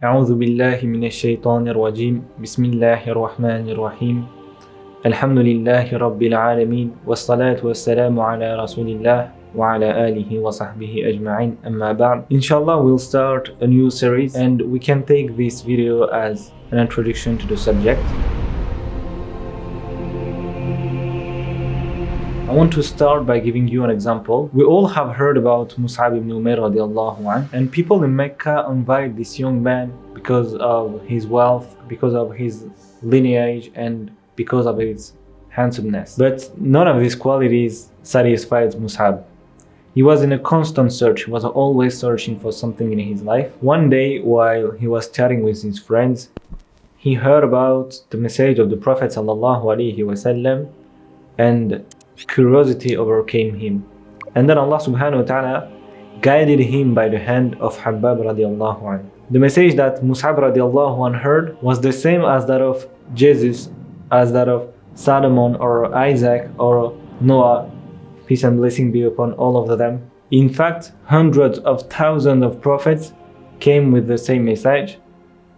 أعوذ بالله من الشيطان الرجيم بسم الله الرحمن الرحيم الحمد لله رب العالمين والصلاة والسلام على رسول الله وعلى آله وصحبه أجمعين أما بعد. Inshallah, we'll start a new series and we can take this video as an introduction to the subject. I want to start by giving you an example. We all have heard about Mus'ab ibn Umayr radiallahu anh, and people in Mecca invite this young man because of his wealth, because of his lineage, and because of his handsomeness. But none of these qualities satisfied Mus'ab. He was in a constant search. He was always searching for something in his life. One day, while he was chatting with his friends, he heard about the message of the Prophet sallallahu alaihi wasallam, and curiosity overcame him. And then Allah subhanahu wa ta'ala guided him by the hand of Habbab radiallahu anhu. The message that Mus'ab radiallahu anhu heard was the same as that of Jesus, as that of Solomon or Isaac or Noah, peace and blessing be upon all of them. In fact, hundreds of thousands of prophets came with the same message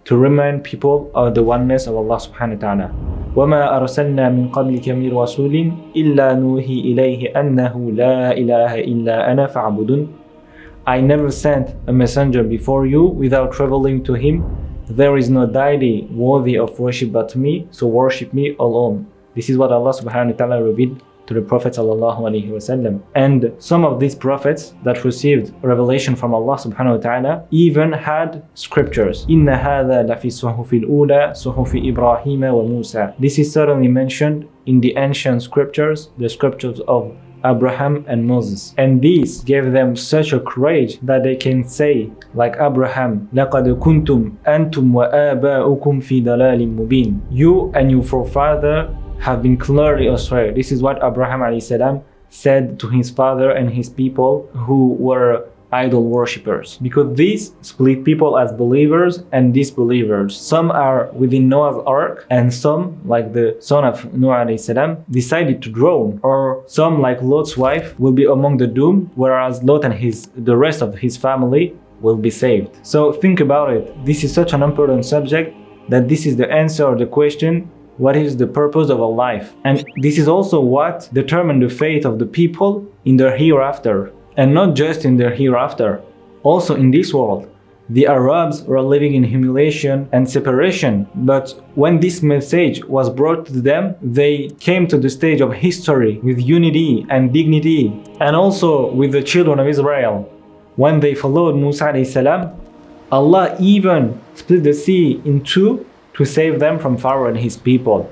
to remind people of the oneness of Allah subhanahu wa ta'ala. وَمَا أَرْسَلْنَا مِن قَبْلِكَ مِن رَسُولٍ إِلَّا نُوحِي إِلَيْهِ أَنَّهُ لَا إِلَهَ إِلَّا أَنَا فَاعْبُدُونِ. I never sent a messenger before you without revealing to him, there is no deity worthy of worship but me, so worship me alone. This is what Allah subhanahu wa ta'ala revealed to the Prophet sallallahu alaihi wasallam. And some of these prophets that received revelation from Allah subhanahu wa ta'ala even had scriptures. إِنَّ هَذَا لَفِي الصُّحُفِ الْأُولَى صُحُفِ إِبْرَاهِيمَ وَمُوسَى. This is certainly mentioned in the ancient scriptures, the scriptures of Abraham and Moses. And these gave them such a courage that they can say, like Abraham, لَقَدْ كُنْتُمْ أَنْتُمْ وَآبَاؤُكُمْ فِي ضَلَالٍ مُبِينٍ. You and your forefather have been clearly astray. This is what Abraham alayhi said to his father and his people who were idol worshippers. Because these split people as believers and disbelievers. Some are within Noah's ark, and some, like the son of Noah alayhi decided to drown. Or some, like Lot's wife, will be among the doomed, whereas Lot and the rest of his family will be saved. So think about it. This is such an important subject that this is the answer to the question, what is the purpose of our life? And this is also what determined the fate of the people in their hereafter. And not just in their hereafter, also in this world. The Arabs were living in humiliation and separation, but when this message was brought to them, they came to the stage of history with unity and dignity, and also with the children of Israel. When they followed Musa alayhi salam, Allah even split the sea in two to save them from Pharaoh and his people.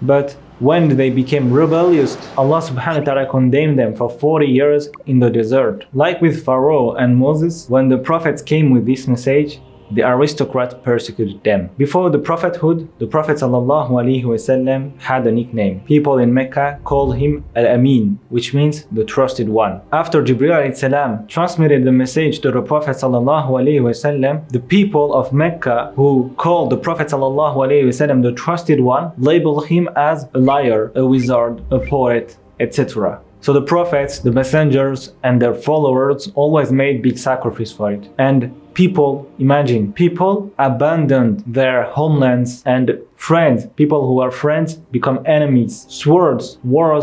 But when they became rebellious, Allah subhanahu wa ta'ala condemned them for 40 years in the desert. Like with Pharaoh and Moses, when the prophets came with this message, the aristocrats persecuted them. Before the prophethood, the Prophet sallallahu alaihi wasallam had a nickname. People in Mecca called him Al-Amin, which means the trusted one. After Jibril alayhi salam transmitted the message to the Prophet sallallahu alaihi wasallam, the people of Mecca who called the Prophet sallallahu alaihi wasallam the trusted one labeled him as a liar, a wizard, a poet, etc. So the prophets, the messengers, and their followers always made big sacrifice for it. And people, imagine, people abandoned their homelands and friends. People who are friends become enemies. Wars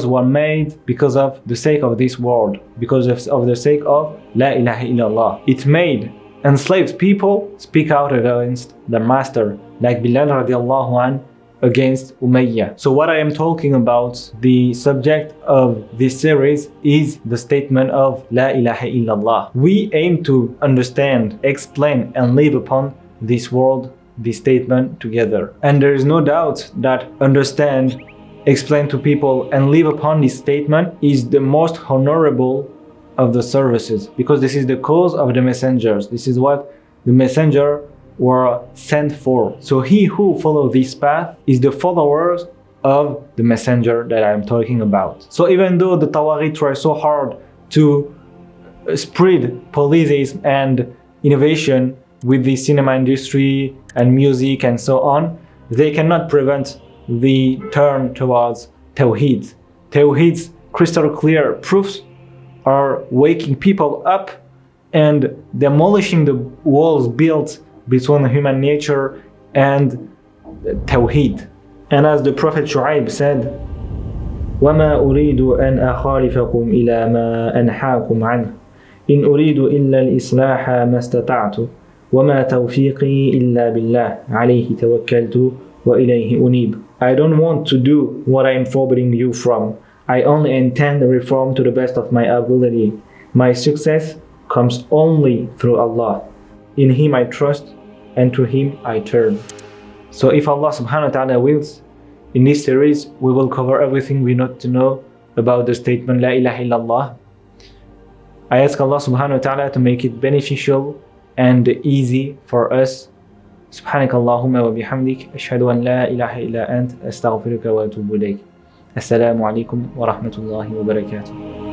were made because of the sake of this world, because of the sake of Lailahaillallah. It made enslaved people speak out against their master, like Bilal radiallahu anhu against Umayyah. So what I am talking about, the subject of this series is the statement of La ilaha illallah. We aim to understand, explain, and live upon this world, this statement together. And there is no doubt that understand, explain to people, and live upon this statement is the most honorable of the services, because this is the cause of the messengers. This is what the messenger were sent for. So he who follows this path is the followers of the messenger that I am talking about. So even though the Tawheed try so hard to spread polytheism and innovation with the cinema industry and music and so on, they cannot prevent the turn towards Tawheed. Tawheed's crystal clear proofs are waking people up and demolishing the walls built between human nature and Tawheed. And as the Prophet Shu'aib said, وَمَا أُرِيدُ أَنْ أَخَالِفَكُمْ إِلَى مَا أَنْحَاكُمْ عَنْهُ إِنْ أُرِيدُ إِلَّا الْإِصْلَاحَ مَا اسْتَطَعْتُ وَمَا تَوْفِيقِي إِلَّا بِاللَّهِ عَلَيْهِ تَوَكَّلْتُ وَإِلَيْهِ أُنِيبُ. I don't want to do what I am forbidding you from. I only intend to reform to the best of my ability. My success comes only through Allah. In Him I trust, and to Him I turn. So if Allah subhanahu wa ta'ala wills, in this series we will cover everything we need to know about the statement Lailahaillallah. I ask Allah subhanahu wa ta'ala to make it beneficial and easy for us. سبحانك اللهم وبحمدك أشهد أن لا إله إلا أنت أستغفرك وأتوب إليك. السلام عليكم ورحمة الله وبركاته.